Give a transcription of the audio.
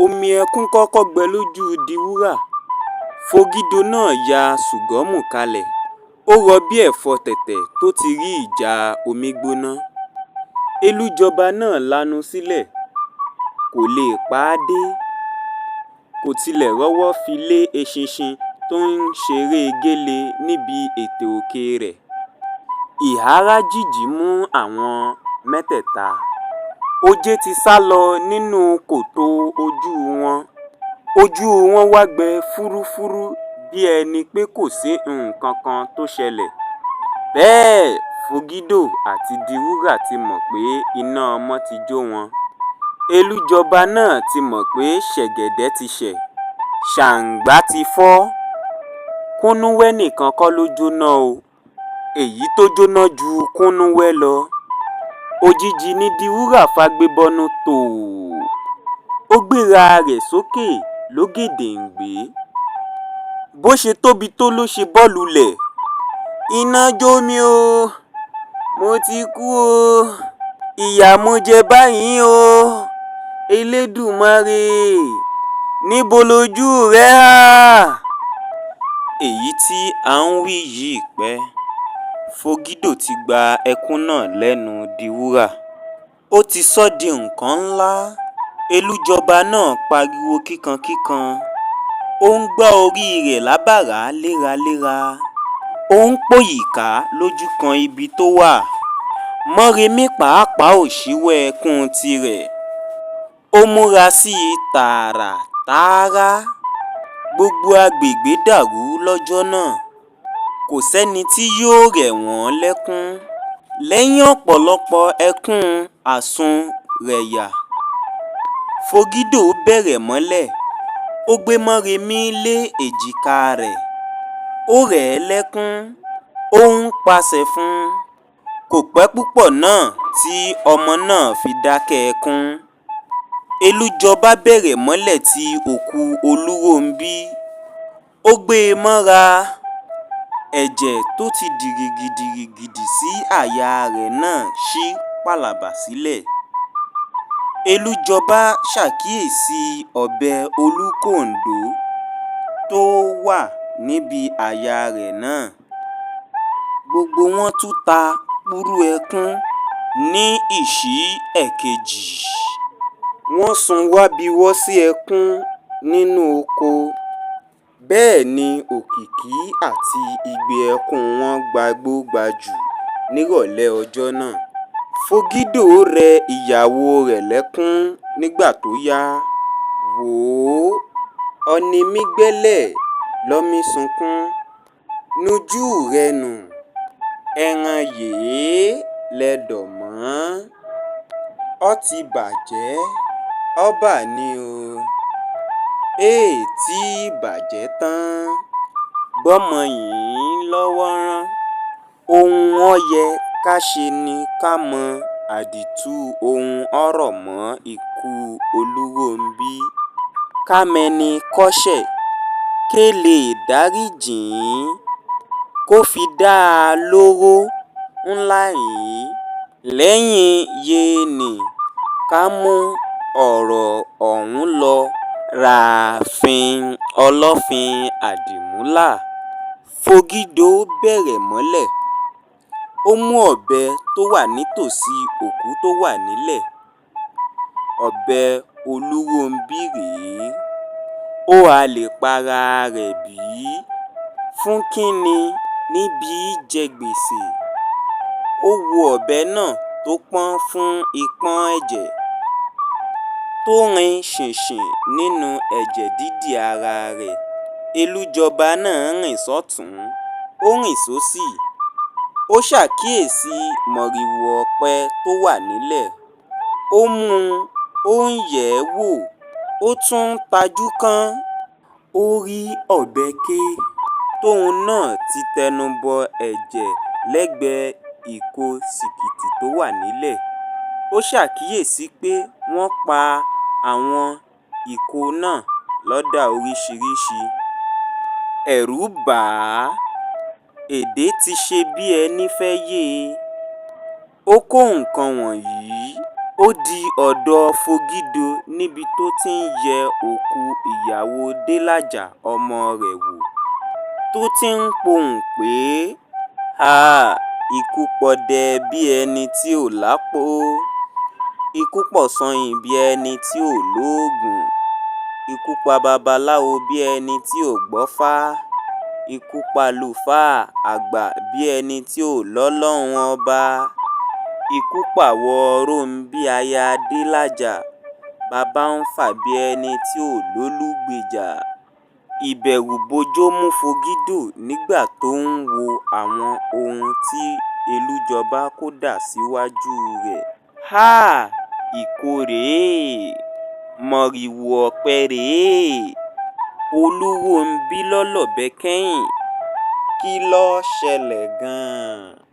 Omi ẹkún kọ́kọ́ gbẹ lójú Diwúrà. Fògídò náà ya sùgọ́mù kalẹ̀. Ó rọ bí ẹ̀fọ́ tẹ̀tẹ̀ tó ti rí ìjà omi gbóná. Elújọba náà lanu sílẹ̀. Kò lè pa á dé. Kò tilẹ̀ rọ́wọ́ fi lé eṣinṣin tó ń ṣeré gélé níbi ètè òkè rẹ̀. Ìhárá jìjì mú àwọn mẹ́tẹ̀ẹ̀ta. Ojé ti sálọ nínú kòtò ojú wọn. Ojú wọn wá gbẹ fúrúfúrú bí ẹni pé kò sí nǹkan kan tó ṣẹlẹ̀. Bẹ́ẹ̀ Fògídò àti Diwúrà ti mọ̀ pé iná ọmọ ti jó wọn. Elújọba náà ti mọ̀ pé ṣẹ̀gẹ̀dẹ̀ ti ṣẹ̀, ṣàǹgbá ti fọ́. Kúnnúwẹ́ nìkan kọ́ ló jóná o. Èyí tó jóná ju Kúnnúwẹ́ lọ. Òjijì ni Diwúrà fágbé bọ́nú tòò. Ó gbéra rẹ̀ sókè lógèdèǹgbé. Bó ṣe tóbi tó ló ṣe bọ́ lulẹ̀. Iná jó mi o. Mo ti kú o. Ìyà mo jẹ báyìí o. Elédùmarè, níbo lojú rẹ hà? Èyí tí à ń wí yìí pẹ́. Fògídò ti gba ẹkún náà lẹ́nu Diwúrà. Ó ti sọ́ di nǹkan ńlá. Elújọba náà pariwo kíkankíkan. Ó ń gbá orí rẹ̀ lábàrá léraléra. Ó ń pòyìká lójú kan ibi tó wà. Mọ́remí pàápàá ò ṣíwọ́ ẹkún tirẹ̀. Ó múra sí i tààràtààrà. Gbogbo agbègbè dàrú lọ́jọ́ náà. Kò sẹ́ni tí yóò rẹ̀ wọ́n lẹ́kún. Lẹ́yìn ọ̀pọ̀lọpọ̀ ẹkún àsunrẹ̀yà, Fògídò bẹ̀rẹ̀ mọ́lẹ̀. Ó gbé Mọ́remí lé èjìká rẹ̀. Ó rẹ̀ ẹ́ lẹ́kún. Ó ń pasẹ̀ fún un. Kò pẹ́ púpọ̀ náà tí ọmọ náà fi dákẹ́ ẹkún. Elújọba bẹ̀rẹ̀ mọ́lẹ̀ ti òkú Olúrónbí. Ó gbé e mọ́ra. Ẹ̀jẹ̀ tó ti dìrìgìdìrìgìdì sí àyà rẹ̀ náà ṣí pàlàbà sílẹ̀. Elújọba ṣàkíyèsí ọ̀bẹ Olúkòǹdó tó wà níbi àyà rẹ̀ náà. Gbogbo wọn tún ta kúrú ẹkún ní ìṣí ẹ̀kejì. Wọ́n sun wábiwọ́ sí ẹkún nínú oko. Bẹ́ẹ̀ ni òkìkí àti igbe ẹkún wọn gbagbó-gbajù nírọ̀lẹ́ ọjọ́ náà. Fògídò rẹ ìyàwó rẹ̀ lẹ́kún nígbà tó yá. Wò ó, ọ̀nìmí gbẹ́lẹ̀ lọ́mí sunkún. Nujú rẹ nù, ẹran yèé lẹdọ̀ mọ́. Ó ti bàjẹ́, ó bà ní o. Tí bàjẹ́ tán. Gbọ́mọ yìí lọ́wọ́ rán. Ohun ó yẹ ká ṣe ni ká mọ àdììtú ohun ọ̀rọ̀ mọ́ ikú Olúrónbí. Ká mẹni kọ́ṣẹ̀, ké lè dáríjìn ín. Kó fi dá a lóró ńlá yìí. Lẹ́yìn yéènì ká mú ọ̀rọ̀ ọ̀hún lọ rààfin Ọlọ́fin Àdìmúlà. Fògídò bẹ̀rẹ̀ mọ́lẹ̀. Ó mú ọ̀bẹ tó wà nítòsí òkú tó wà nílẹ̀. Ọ̀bẹ Olúrónbí rèé. Ó ha lè para rẹ̀ bí? Fún kíni níbi jẹ gbèsè? Ó wo ọ̀bẹ náà tó pọ́n fún ìpọ́n ẹ̀jẹ̀. Tó rin ṣìnṣìn nínú ẹ̀jẹ̀ dídì ara rẹ̀. Elújọba náà rìn sọ́tùn-ún, ó rìn sósì. Ó ṣàkíyèsí mọ̀rìwò ọ̀pẹ tó wà nílẹ̀. Ó mú un, ó ń yẹ̀ ẹ́ wò. Ó tún tajú kán. Ó rí ọ̀bẹ́kẹ́ tóun náà ti tẹnu bọ ẹ̀jẹ̀ lẹ́gbẹ̀ẹ́ ìko sìkìtì tó wà nílẹ̀. Ó ṣàkíyèsí pé wọ́n pa àwọn ìko náà lọ́dà oríṣiríṣi. Ẹ̀rù bà á. Èdè ti ṣe bí ẹni fẹ́ yé e. Ó kó nǹkan wọ̀nyí, ó ó di ọ̀dọ̀ Fogido níbi tó ti ń yẹ òkú ìyàwó Délàjà ọmọ rẹ̀ wò tó ti ń pohùn pé ikú pọdẹ bí ẹni tí ò lápò, ikú pọ̀sanyìn bí ẹni tí ò lóògùn, ikú pa babaláwo bí ẹni tí ò gbọ́fá, ikú pàlùfáà àgbà bí ẹni tí ò lọ́lọ́run ọba, ikú pàwọ̀ Rónbí aya Délàjà, bàbá ń fà bí ẹni tí ò lólùgbèjà. Ìbẹ̀rùbojo mú Fogido nígbà tó ń wo àwọn ohun tí Elújọba kó dà síwájú rẹ̀. Ìkó rèé, mọ̀rìwò ọ̀pẹ rèé, Olúrónbí ló lọ̀bẹ kẹ́yìn. Kí ló ṣẹlẹ̀ gan-an?